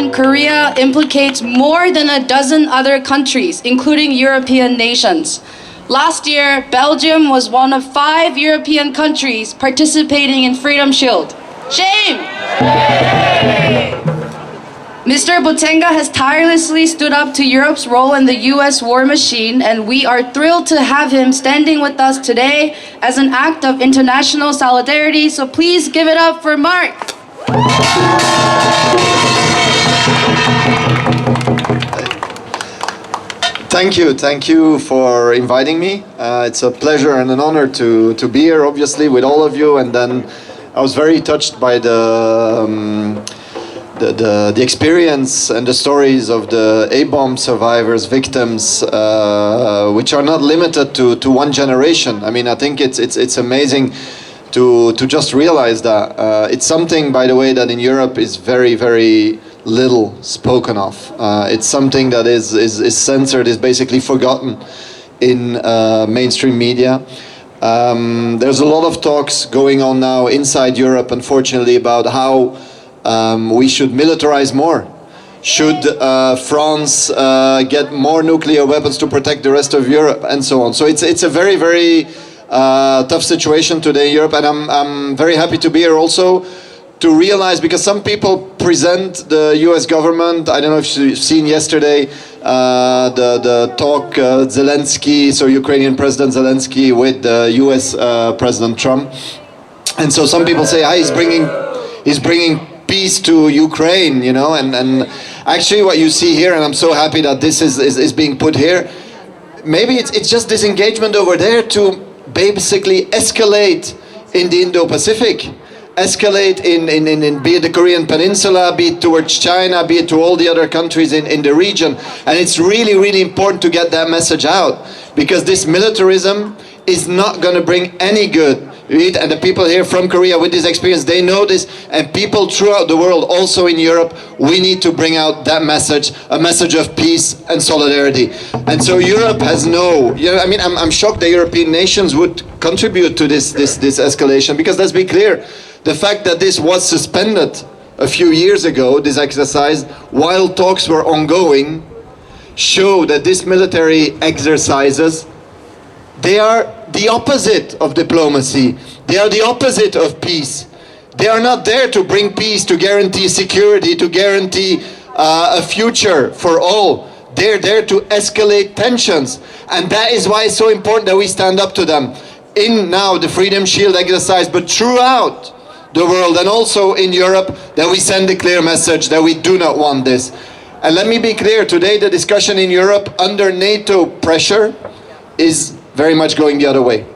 from Korea implicates more than a dozen other countries, including European nations. Last year, Belgium was one of 5 European countries participating in Freedom Shield. Shame! Mr. Botenga has tirelessly stood up to Europe's role in the US war machine, and we are thrilled to have him standing with us today as an act of international solidarity, so please give it up for Mark. Thank you for inviting me. It's a pleasure and an honor to be here, obviously, with all of you. And then I was very touched by the experience and the stories of the A-bomb survivors, victims, which are not limited to one generation. I mean, I think it's amazing to just realize that. It's something, by the way, that in Europe is very, very little spoken of. It's something that is censored, is basically forgotten in mainstream media. There's a lot of talks going on now inside Europe, unfortunately, about how we should militarize more. Should France get more nuclear weapons to protect the rest of Europe, and so on. So it's a very, very tough situation today in Europe, and I'm very happy to be here also to realize, because some people present the US government, I don't know if you've seen yesterday the talk Zelensky, so Ukrainian President Zelensky with the US President Trump. And so some people say, he's bringing peace to Ukraine, you know, and actually what you see here, and I'm so happy that this is being put here, maybe it's just disengagement over there to basically escalate in the Indo-Pacific. Escalate in be it the Korean Peninsula, be it towards China, be it to all the other countries in the region. And it's really, really important to get that message out, because this militarism is not going to bring any good. And the people here from Korea with this experience, they know this, and people throughout the world, also in Europe, we need to bring out that message, a message of peace and solidarity. And so Europe has I mean, I'm shocked the European nations would contribute to this escalation, because let's be clear, the fact that this was suspended a few years ago, this exercise, while talks were ongoing, show that these military exercises, they are the opposite of diplomacy. They are the opposite of peace. They are not there to bring peace, to guarantee security, to guarantee a future for all. They're there to escalate tensions. And that is why it's so important that we stand up to them. In now the Freedom Shield exercise, but throughout the world, and also in Europe, that we send a clear message that we do not want this. And let me be clear, today the discussion in Europe under NATO pressure is very much going the other way.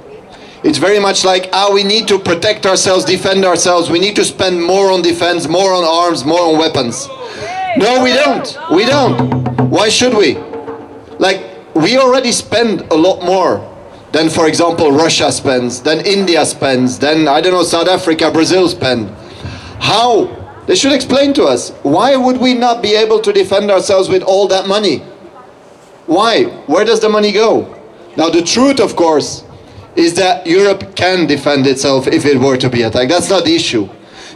It's very much like, we need to protect ourselves, defend ourselves, we need to spend more on defense, more on arms, more on weapons. No, we don't. We don't. Why should we? Like, we already spend a lot more than, for example, Russia spends, than India spends, than, I don't know, South Africa, Brazil spend. How? They should explain to us. Why would we not be able to defend ourselves with all that money? Why? Where does the money go? Now, the truth, of course, is that Europe can defend itself if it were to be attacked. That's not the issue.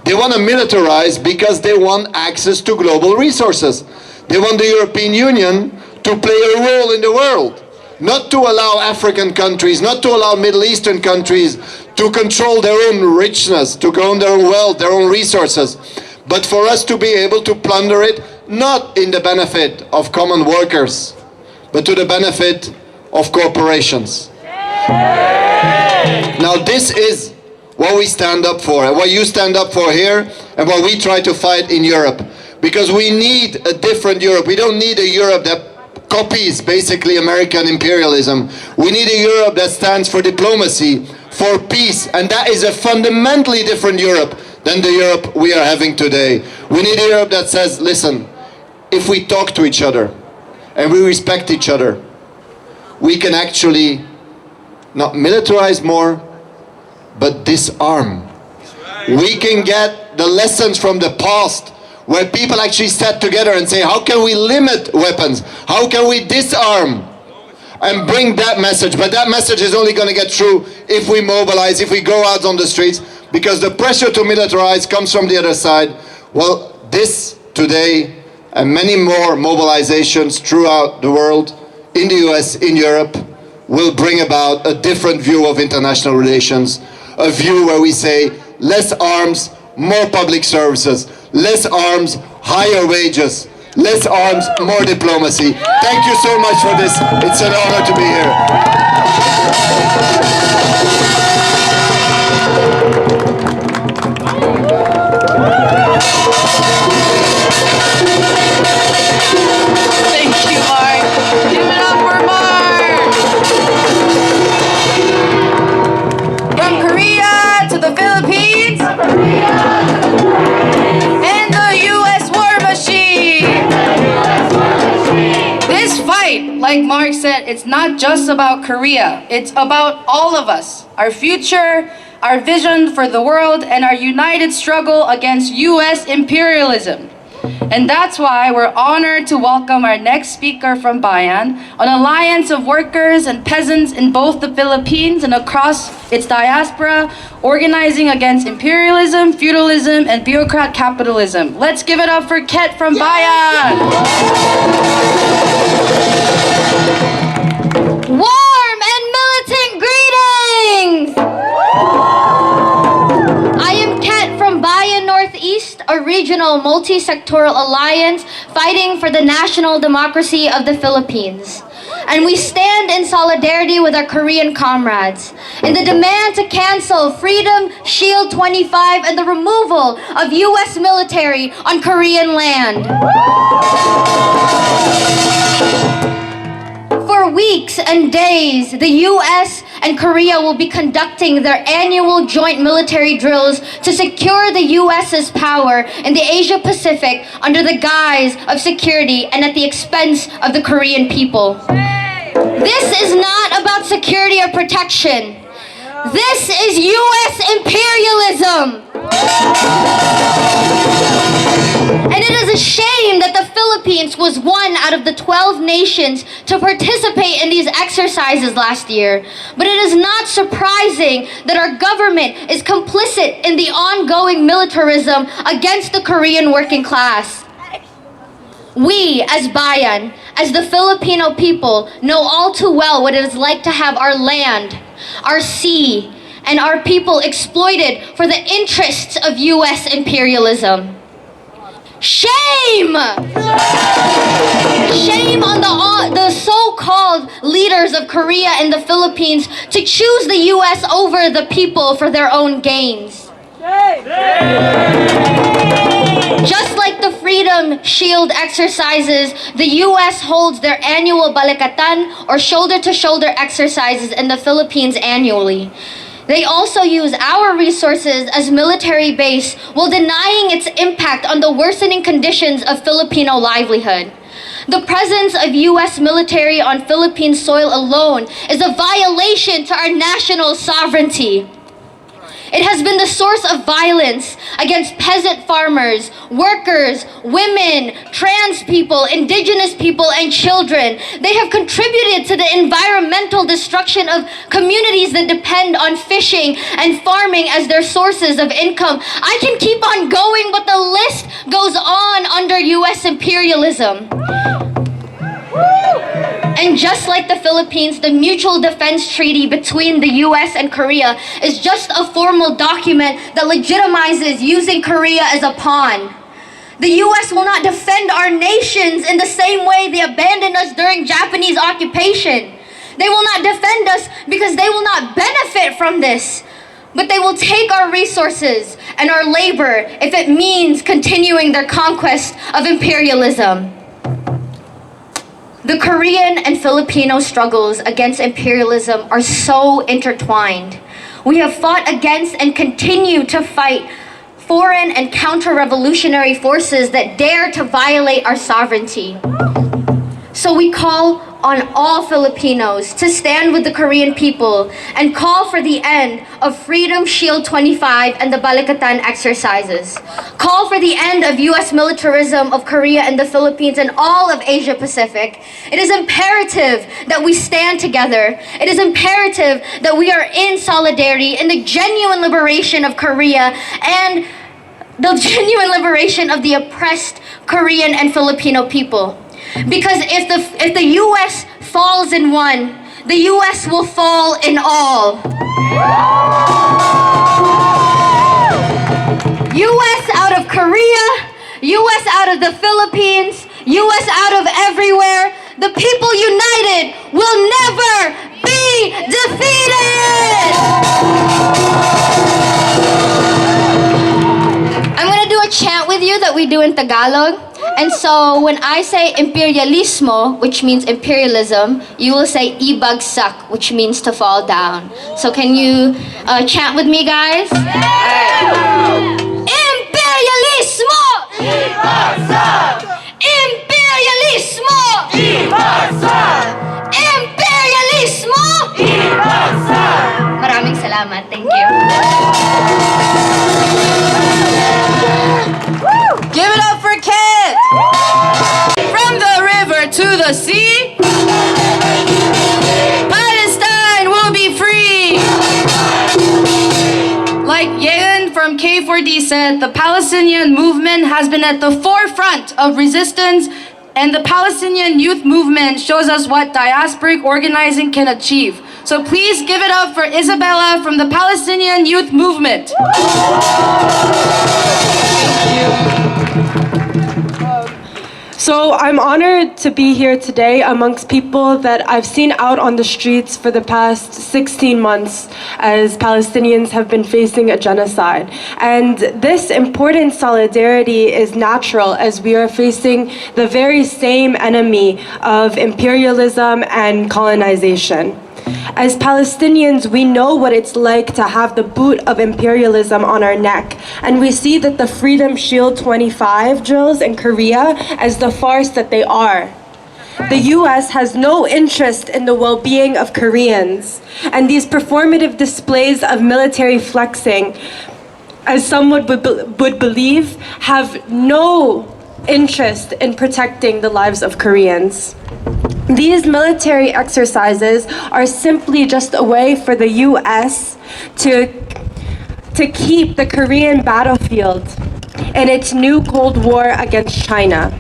They want to militarize because they want access to global resources. They want the European Union to play a role in the world. Not to allow African countries, not to allow Middle Eastern countries to control their own richness, to own their own wealth, their own resources, but for us to be able to plunder it, not in the benefit of common workers, but to the benefit of corporations. Now this is what we stand up for, and what you stand up for here, and what we try to fight in Europe. Because we need a different Europe. We don't need a Europe that copies basically American imperialism. We need a Europe that stands for diplomacy, for peace, and that is a fundamentally different Europe than the Europe we are having today. We need a Europe that says, listen, if we talk to each other and we respect each other, we can actually not militarize more, but disarm. We can get the lessons from the past where people actually sat together and say, how can we limit weapons? How can we disarm? And bring that message. But that message is only going to get through if we mobilize, if we go out on the streets, because the pressure to militarize comes from the other side. Well, this today, and many more mobilizations throughout the world, in the US, in Europe, will bring about a different view of international relations, a view where we say less arms, more public services, less arms, higher wages, less arms, more diplomacy. Thank you so much for this. It's an honor to be here. Thank you, Mark. Give it up for Mark. From Korea to the Philippines. And the U.S. war machine. This fight, like Mark said, it's not just about Korea. It's about all of us. Our future, our vision for the world, and our united struggle against U.S. imperialism. And that's why we're honored to welcome our next speaker from Bayan, an alliance of workers and peasants in both the Philippines and across its diaspora, organizing against imperialism, feudalism, and bureaucrat capitalism. Let's give it up for Ket from Bayan! Warm and militant greetings! I am Ket from Bayan Northeast, a regional multi-sectoral alliance fighting for the national democracy of the Philippines. And we stand in solidarity with our Korean comrades in the demand to cancel Freedom Shield 25 and the removal of U.S. military on Korean land. For weeks and days, the U.S. and Korea will be conducting their annual joint military drills to secure the U.S.'s power in the Asia Pacific under the guise of security and at the expense of the Korean people. This is not about security or protection. This is U.S. imperialism. And it is a shame that the Philippines was one out of the 12 nations to participate in these exercises last year. But it is not surprising that our government is complicit in the ongoing militarism against the Korean working class. We, as Bayan, as the Filipino people, know all too well what it is like to have our land, our sea, and our people exploited for the interests of U.S. imperialism. Shame! Shame on the so-called leaders of Korea and the Philippines to choose the U.S. over the people for their own gains. Just like the Freedom Shield exercises, the U.S. holds their annual balikatan or shoulder-to-shoulder exercises in the Philippines annually. They also use our resources as military base while denying its impact on the worsening conditions of Filipino livelihood. The presence of U.S. military on Philippine soil alone is a violation to our national sovereignty. It has been the source of violence against peasant farmers, workers, women, trans people, indigenous people, and children. They have contributed to the environmental destruction of communities that depend on fishing and farming as their sources of income. I can keep on going, but the list goes on under U.S. imperialism. And just like the Philippines, the Mutual Defense Treaty between the U.S. and Korea is just a formal document that legitimizes using Korea as a pawn. The U.S. will not defend our nations in the same way they abandoned us during Japanese occupation. They will not defend us because they will not benefit from this. But they will take our resources and our labor if it means continuing their conquest of imperialism. The Korean and Filipino struggles against imperialism are so intertwined. We have fought against and continue to fight foreign and counter-revolutionary forces that dare to violate our sovereignty. So we call on all Filipinos to stand with the Korean people and call for the end of Freedom Shield 25 and the Balikatan exercises. Call for the end of U.S. militarism of Korea and the Philippines and all of Asia Pacific. It is imperative that we stand together. It is imperative that we are in solidarity in the genuine liberation of Korea and the genuine liberation of the oppressed Korean and Filipino people. Because if the US falls in one, the US will fall in all. US out of Korea, US out of the Philippines, US out of everywhere. The people united will never be defeated! I'm gonna do a chant with you that we do in Tagalog. And so when I say imperialismo, which means imperialism, you will say ibagsak, which means to fall down. So can you chant with me, guys? Alright. Imperialismo! Ibagsak! Imperialismo! Ibagsak! Imperialismo! Ibagsak! Maraming salamat. Thank you. Give it up for kids! From the river to the sea, Palestine will be free! Like Yegan from K4D said, the Palestinian movement has been at the forefront of resistance, and the Palestinian youth movement shows us what diasporic organizing can achieve. So please give it up for Isabella from the Palestinian youth movement. So I'm honored to be here today amongst people that I've seen out on the streets for the past 16 months as Palestinians have been facing a genocide. And this important solidarity is natural as we are facing the very same enemy of imperialism and colonization. As Palestinians, we know what it's like to have the boot of imperialism on our neck, and we see that the Freedom Shield 25 drills in Korea as the farce that they are. The US has no interest in the well-being of Koreans, and these performative displays of military flexing, as some would believe, have no interest in protecting the lives of Koreans. These military exercises are simply just a way for the US to keep the Korean battlefield in its new Cold War against China.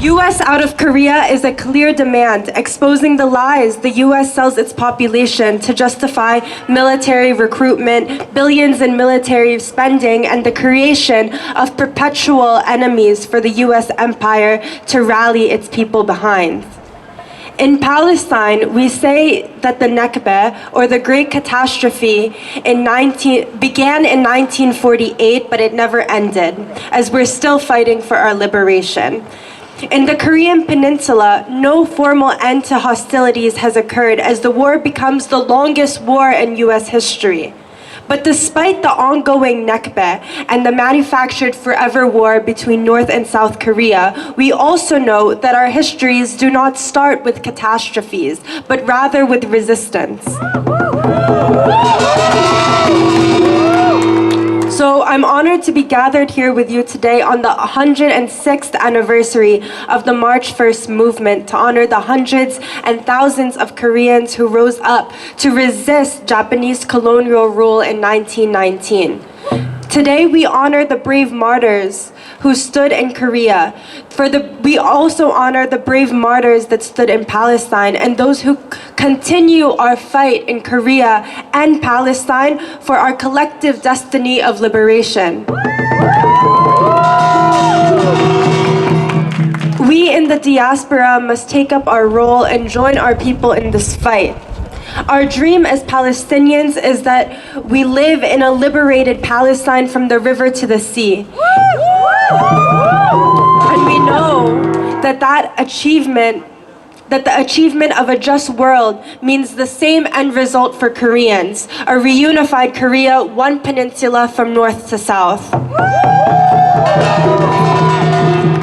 US out of Korea is a clear demand, exposing the lies the US sells its population to justify military recruitment, billions in military spending, and the creation of perpetual enemies for the US empire to rally its people behind. In Palestine, we say that the Nakba, or the Great Catastrophe, began in 1948, but it never ended, as we're still fighting for our liberation. In the Korean Peninsula, no formal end to hostilities has occurred as the war becomes the longest war in US history. But despite the ongoing Nakba and the manufactured forever war between North and South Korea, we also know that our histories do not start with catastrophes, but rather with resistance. So I'm honored to be gathered here with you today on the 106th anniversary of the March 1st movement to honor the hundreds and thousands of Koreans who rose up to resist Japanese colonial rule in 1919. Today we honor the brave martyrs who stood in Korea. We also honor the brave martyrs that stood in Palestine and those who continue our fight in Korea and Palestine for our collective destiny of liberation. We in the diaspora must take up our role and join our people in this fight. Our dream as Palestinians is that we live in a liberated Palestine from the river to the sea. And we know that the achievement of a just world means the same end result for Koreans, a reunified Korea, one peninsula from north to south.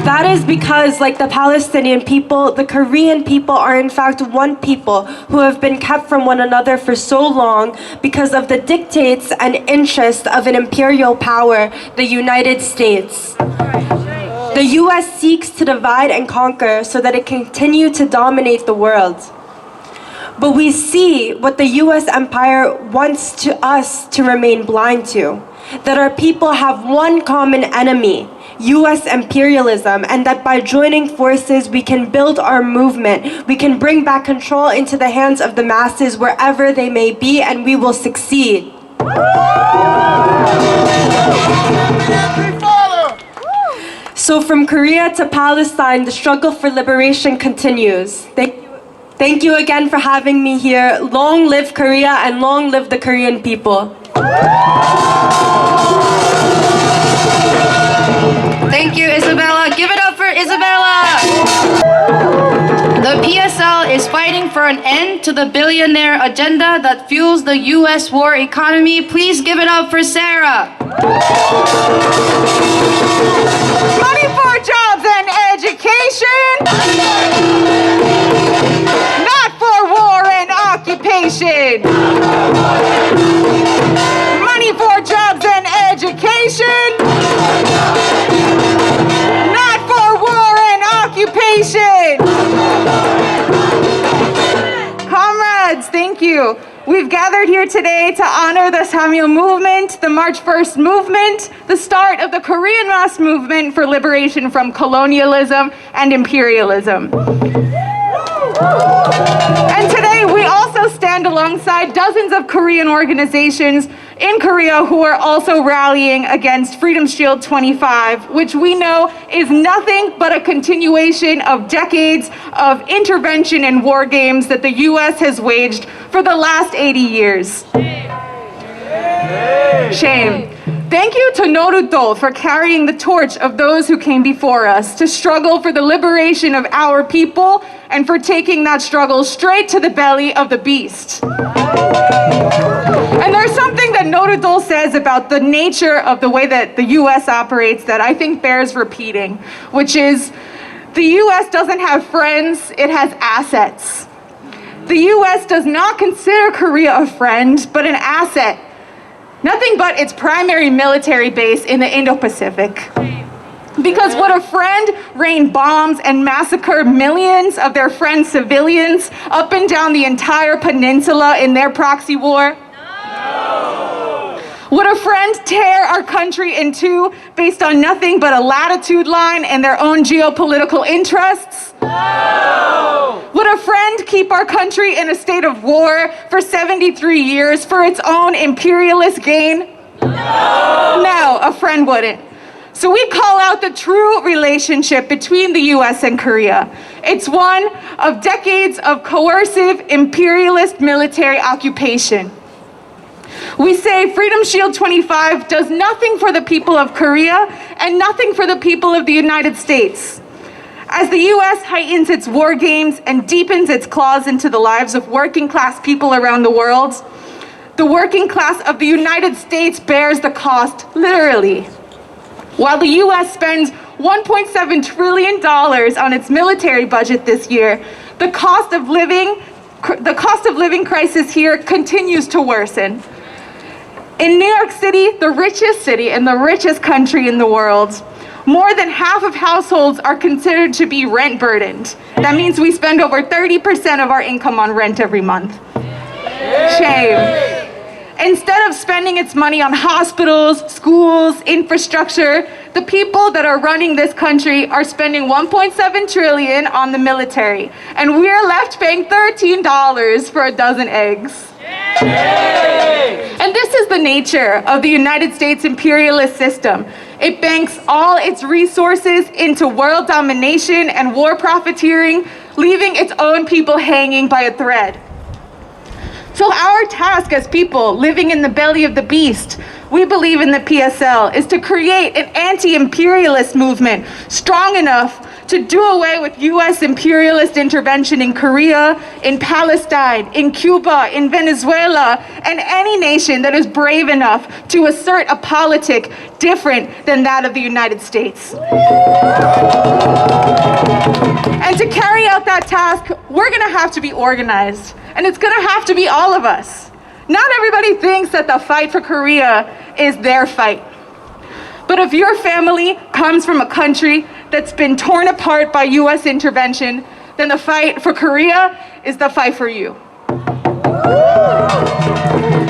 That is because, like the Palestinian people, the Korean people are in fact one people who have been kept from one another for so long because of the dictates and interests of an imperial power, the United States. The US seeks to divide and conquer so that it can continue to dominate the world. But we see what the US empire wants us to remain blind to. that our people have one common enemy, US imperialism, and that by joining forces we can build our movement, we can bring back control into the hands of the masses wherever they may be, and we will succeed. So from Korea to Palestine, the struggle for liberation continues. Thank you again for having me here. Long live Korea and long live the Korean people. Thank you, Isabella. Give it up for Isabella. The PSL is fighting for an end to the billionaire agenda that fuels the US war economy. Please give it up for Sarah. Money for jobs and education. Not for war and occupation. Money for jobs and education. Not for war and occupation. Comrades, thank you. We've gathered here today to honor the Samyeol movement, the March 1st movement, the start of the Korean mass movement for liberation from colonialism and imperialism. And today we also stand alongside dozens of Korean organizations in Korea who are also rallying against Freedom Shield 25, which we know is nothing but a continuation of decades of intervention and war games that the US has waged for the last 80 years. Shame. Thank you to Norudol for carrying the torch of those who came before us to struggle for the liberation of our people and for taking that struggle straight to the belly of the beast. And there's something that Norudol says about the nature of the way that the US operates that I think bears repeating, which is the US doesn't have friends, it has assets. The US does not consider Korea a friend, but an asset. Nothing but its primary military base in the Indo-Pacific. Because would a friend rain bombs and massacre millions of their friends' civilians up and down the entire peninsula in their proxy war? No. Would a friend tear our country in two based on nothing but a latitude line and their own geopolitical interests? No. Would a friend keep our country in a state of war for 73 years for its own imperialist gain? No. No, a friend wouldn't. So we call out the true relationship between the US and Korea. It's one of decades of coercive imperialist military occupation. We say Freedom Shield 25 does nothing for the people of Korea and nothing for the people of the United States. As the US heightens its war games and deepens its claws into the lives of working class people around the world, the working class of the United States bears the cost, literally. While the US spends $1.7 trillion on its military budget this year, the cost of living crisis here continues to worsen. In New York City, the richest city and the richest country in the world, more than half of households are considered to be rent burdened. That means we spend over 30% of our income on rent every month. Shame. Instead of spending its money on hospitals, schools, infrastructure, the people that are running this country are spending $1.7 trillion on the military, and we're left paying $13 for a dozen eggs. And this is the nature of the United States imperialist system. It banks all its resources into world domination and war profiteering, leaving its own people hanging by a thread. So our task as people living in the belly of the beast, we believe in the PSL, is to create an anti-imperialist movement strong enough to do away with US imperialist intervention in Korea, in Palestine, in Cuba, in Venezuela, and any nation that is brave enough to assert a politic different than that of the United States. And to carry out that task, we're gonna have to be organized, and it's gonna have to be all of us. Not everybody thinks that the fight for Korea is their fight. But if your family comes from a country that's been torn apart by US intervention, then the fight for Korea is the fight for you.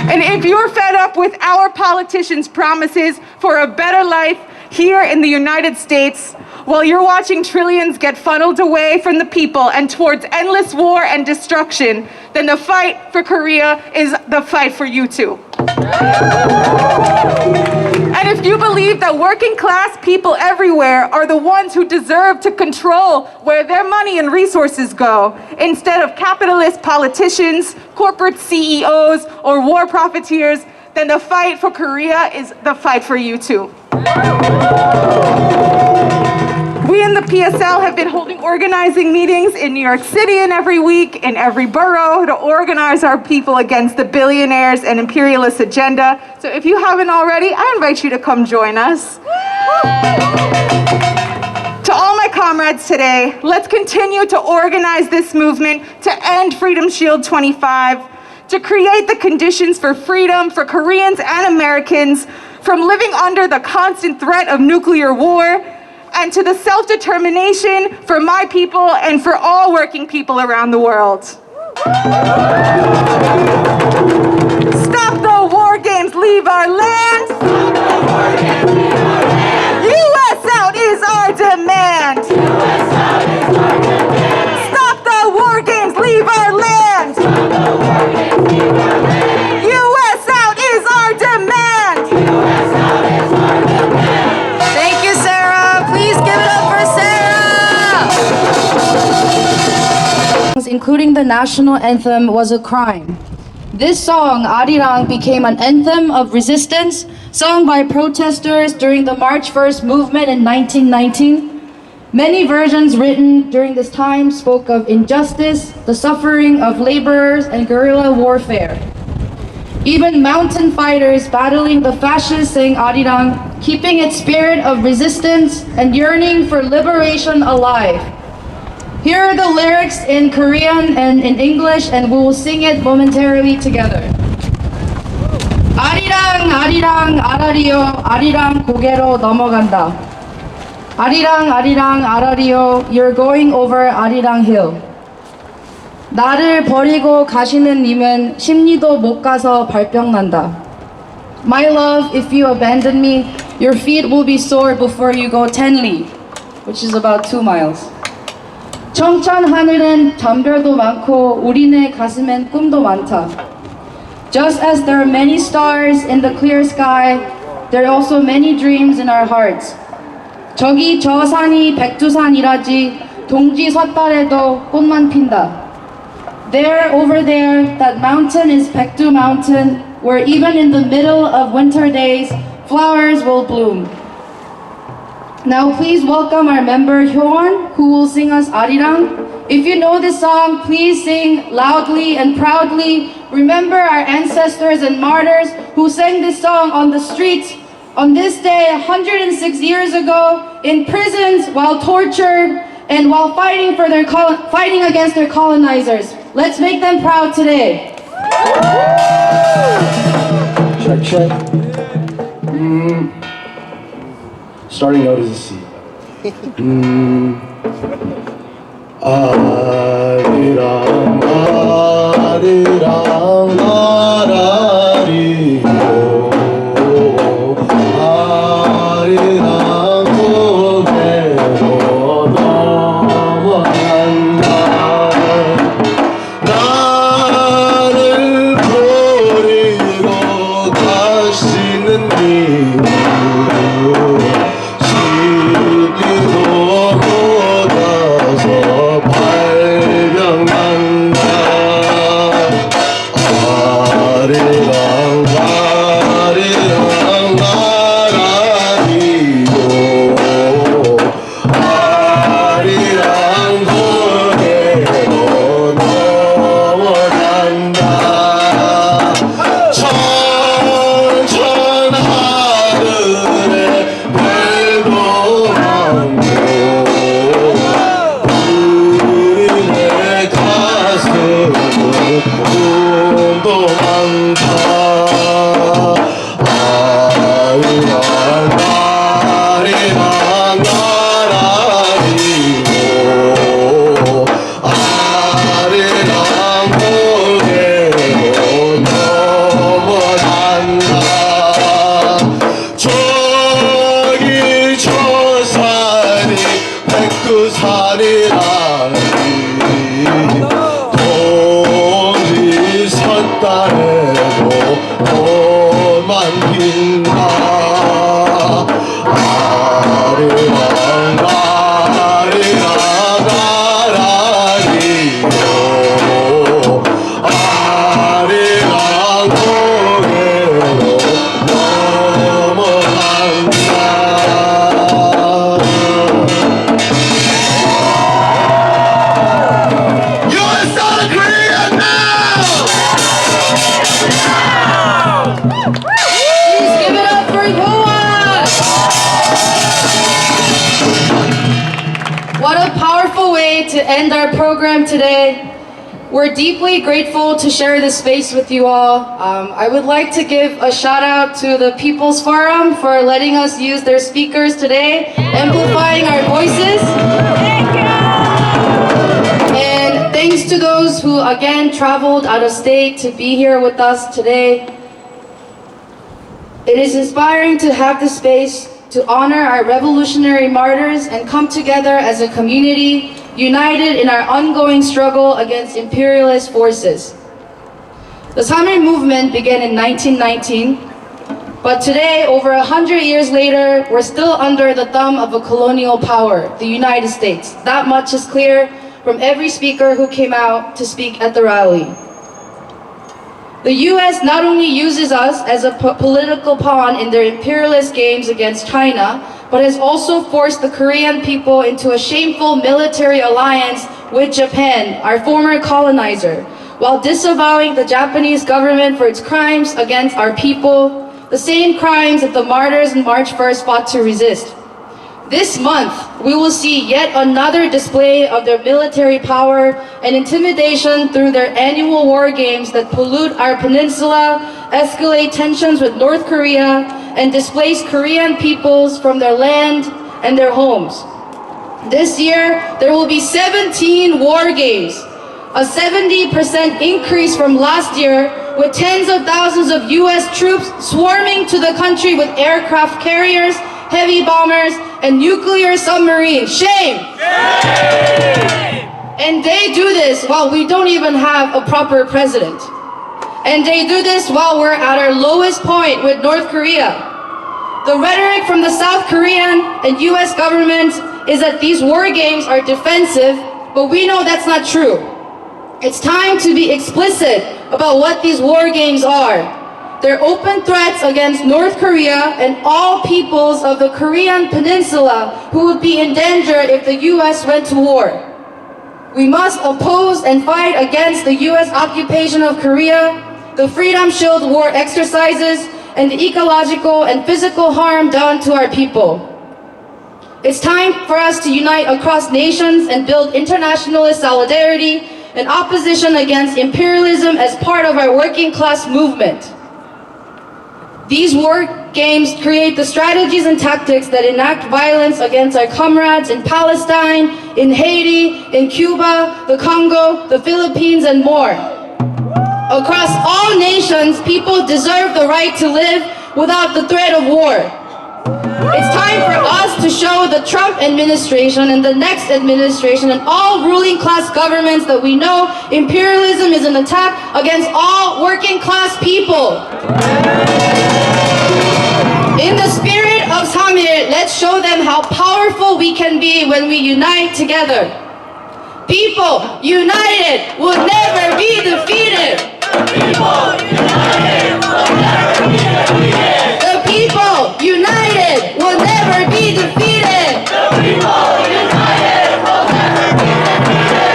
And if you're fed up with our politicians' promises for a better life here in the United States, while you're watching trillions get funneled away from the people and towards endless war and destruction, then the fight for Korea is the fight for you too. And if you believe that working class people everywhere are the ones who deserve to control where their money and resources go, instead of capitalist politicians, corporate CEOs, or war profiteers, then the fight for Korea is the fight for you too. We in the PSL have been holding organizing meetings in New York City and every week, in every borough, to organize our people against the billionaires and imperialist agenda. So if you haven't already, I invite you to come join us. To all my comrades today, let's continue to organize this movement to end Freedom Shield 25, to create the conditions for freedom for Koreans and Americans from living under the constant threat of nuclear war, and to the self-determination for my people and for all working people around the world. Stop the war games, leave our land. US out is our demand. Stop the war games, leave our land. US out is our demand. Thank you, Sarah. Please give it up for Sarah. Including the national anthem was a crime. This song, Arirang, became an anthem of resistance sung by protesters during the March 1st movement in 1919. Many versions written during this time spoke of injustice, the suffering of laborers, and guerrilla warfare. Even mountain fighters battling the fascists sang Arirang, keeping its spirit of resistance and yearning for liberation alive. Here are the lyrics in Korean and in English, and we will sing it momentarily together. 아리랑 아리랑 아라리요 아리랑 고개로 넘어간다. 아리랑 아리랑 아라리요, you're going over 아리랑 hill. 나를 버리고 가시는 님은 10리도 못 가서 발병 난다. My love, if you abandon me, your feet will be sore before you go 10 li, which is about 2 miles. 청천 하늘엔 잠별도 많고 우리네 가슴엔 꿈도 많다. Just as there are many stars in the clear sky, there are also many dreams in our hearts. 저기 저 산이 백두산이라지 동지 섣달에도 꽃만 핀다. There, over there, that mountain is Baekdu Mountain, where even in the middle of winter days, flowers will bloom. Now please welcome our member Hyewon, who will sing us Arirang. If you know this song, please sing loudly and proudly. Remember our ancestors and martyrs who sang this song on the streets on this day 106 years ago, in prisons, while tortured, and while fighting against their colonizers. Let's make them proud today. Check, check. Starting note is a C. 아리랑 아리랑 아라리요 아리랑 고개로 넘어간다. 나를 버리고 가시는 님은 10리도 못 가서 발병난다. 아리랑 to end our program today. We're deeply grateful to share this space with you all. I would like to give a shout out to the People's Forum for letting us use their speakers today, amplifying our voices. And thanks to those who again traveled out of state to be here with us today. It is inspiring to have the space to honor our revolutionary martyrs and come together as a community, united in our ongoing struggle against imperialist forces. The Summer movement began in 1919, but today, over 100 years later, we're still under the thumb of a colonial power, the United States. That much is clear from every speaker who came out to speak at the rally. The US not only uses us as a political pawn in their imperialist games against China, but has also forced the Korean people into a shameful military alliance with Japan, our former colonizer, while disavowing the Japanese government for its crimes against our people, the same crimes that the martyrs on March 1st fought to resist. This month, we will see yet another display of their military power and intimidation through their annual war games that pollute our peninsula, escalate tensions with North Korea, and displace Korean peoples from their land and their homes. This year, there will be 17 war games, a 70% increase from last year, with tens of thousands of US troops swarming to the country with aircraft carriers, heavy bombers, and nuclear submarines. Shame! And they do this while we don't even have a proper president. And they do this while we're at our lowest point with North Korea. The rhetoric from the South Korean and US governments is that these war games are defensive, but we know that's not true. It's time to be explicit about what these war games are. They're open threats against North Korea and all peoples of the Korean peninsula who would be in danger if the US went to war. We must oppose and fight against the US occupation of Korea, the Freedom Shield war exercises, and the ecological and physical harm done to our people. It's time for us to unite across nations and build internationalist solidarity and opposition against imperialism as part of our working class movement. These war games create the strategies and tactics that enact violence against our comrades in Palestine, in Haiti, in Cuba, the Congo, the Philippines, and more. Across all nations, people deserve the right to live without the threat of war. It's time for us to show the Trump administration and the next administration and all ruling class governments that we know imperialism is an attack against all working class people. In the spirit of Samir, let's show them how powerful we can be when we unite together. People united will never be defeated. People united will never be defeated. The people united will never be defeated. The people united will never be defeated.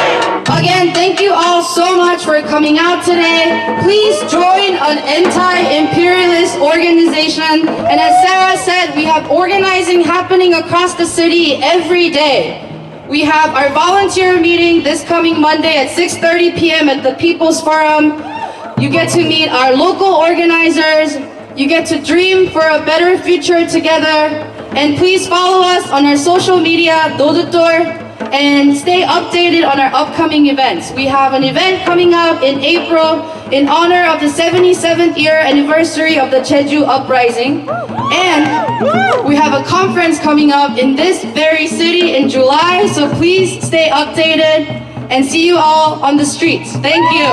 Again, thank you all so much for coming out today. Please join an anti-imperialist organization. And as Sarah said, we have organizing happening across the city every day. We have our volunteer meeting this coming Monday at 6:30 p.m. at the People's Forum. You get to meet our local organizers. You get to dream for a better future together. And please follow us on our social media, Dodutor, and stay updated on our upcoming events. We have an event coming up in April in honor of the 77th year anniversary of the Jeju Uprising. And we have a conference coming up in this very city in July, so please stay updated and see you all on the streets. Thank you.